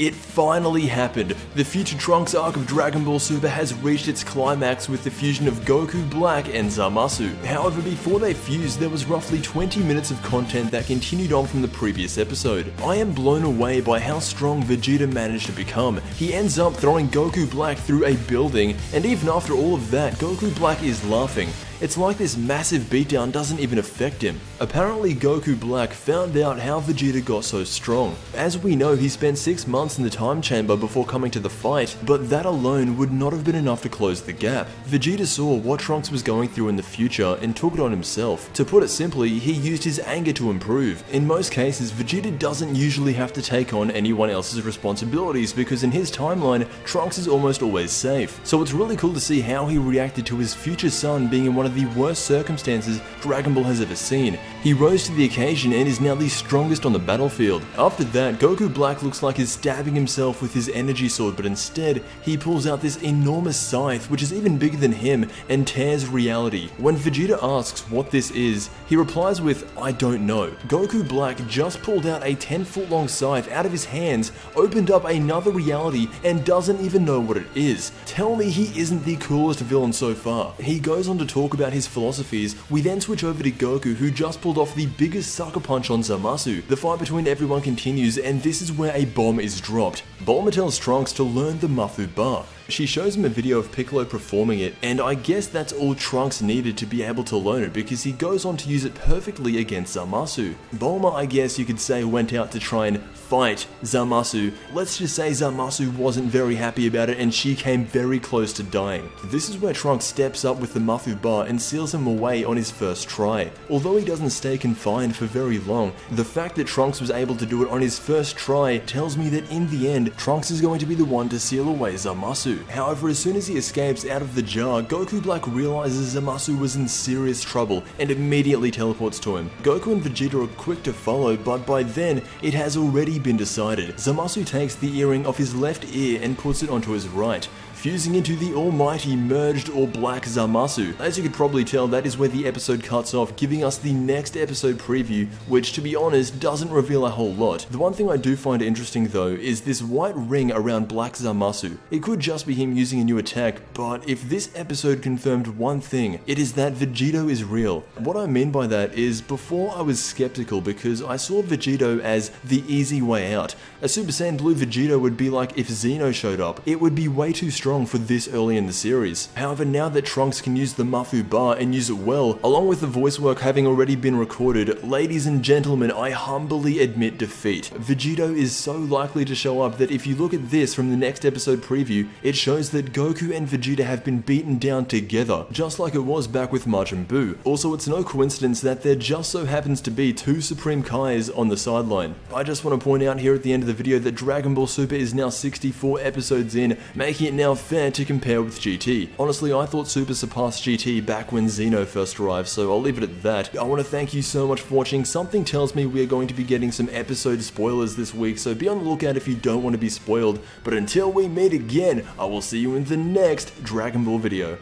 It finally happened! The Future Trunks arc of Dragon Ball Super has reached its climax with the fusion of Goku Black and Zamasu. However, before they fused, there was roughly 20 minutes of content that continued on from the previous episode. I am blown away by how strong Vegeta managed to become. He ends up throwing Goku Black through a building, and even after all of that, Goku Black is laughing. It's like this massive beatdown doesn't even affect him. Apparently Goku Black found out how Vegeta got so strong. As we know, he spent 6 months in the time chamber before coming to the fight, but that alone would not have been enough to close the gap. Vegeta saw what Trunks was going through in the future and took it on himself. To put it simply, he used his anger to improve. In most cases, Vegeta doesn't usually have to take on anyone else's responsibilities because in his timeline, Trunks is almost always safe. So it's really cool to see how he reacted to his future son being in one of the worst circumstances Dragon Ball has ever seen. He rose to the occasion and is now the strongest on the battlefield. After that, Goku Black looks like he's stabbing himself with his energy sword, but instead, he pulls out this enormous scythe, which is even bigger than him, and tears reality. When Vegeta asks what this is, he replies with, "I don't know." Goku Black just pulled out a 10-foot long scythe out of his hands, opened up another reality, and doesn't even know what it is. Tell me he isn't the coolest villain so far. He goes on to talk about his philosophies. We then switch over to Goku, who just pulled off the biggest sucker punch on Zamasu. The fight between everyone continues, and this is where a bomb is dropped. Bulma tells Trunks to learn the Mafu Bar. She shows him a video of Piccolo performing it, and I guess that's all Trunks needed to be able to learn it because he goes on to use it perfectly against Zamasu. Bulma, I guess you could say, went out to try and fight Zamasu. Let's just say Zamasu wasn't very happy about it and she came very close to dying. This is where Trunks steps up with the Mafu Bar and seals him away on his first try. Although he doesn't stay confined for very long, the fact that Trunks was able to do it on his first try tells me that in the end, Trunks is going to be the one to seal away Zamasu. However, as soon as he escapes out of the jar, Goku Black realizes Zamasu was in serious trouble and immediately teleports to him. Goku and Vegeta are quick to follow, but by then, it has already been decided. Zamasu takes the earring off his left ear and puts it onto his right, fusing into the almighty merged or black Zamasu. As you could probably tell, that is where the episode cuts off, giving us the next episode preview, which to be honest doesn't reveal a whole lot. The one thing I do find interesting though is this white ring around black Zamasu. It could just be him using a new attack, but if this episode confirmed one thing, it is that Vegito is real. What I mean by that is, before I was skeptical because I saw Vegito as the easy way out. A Super Saiyan Blue Vegito would be like if Zeno showed up. It would be way too strong for this early in the series. However, now that Trunks can use the Mafu Bar and use it well, along with the voice work having already been recorded, ladies and gentlemen, I humbly admit defeat. Vegito is so likely to show up that if you look at this from the next episode preview, it shows that Goku and Vegeta have been beaten down together, just like it was back with Majin Buu. Also, it's no coincidence that there just so happens to be 2 Supreme Kais on the sideline. I just want to point out here at the end of the video that Dragon Ball Super is now 64 episodes in, making it now fair to compare with GT. Honestly, I thought Super surpassed GT back when Zeno first arrived, so I'll leave it at that. I want to thank you so much for watching. Something tells me we are going to be getting some episode spoilers this week, so be on the lookout if you don't want to be spoiled. But until we meet again, I will see you in the next Dragon Ball video.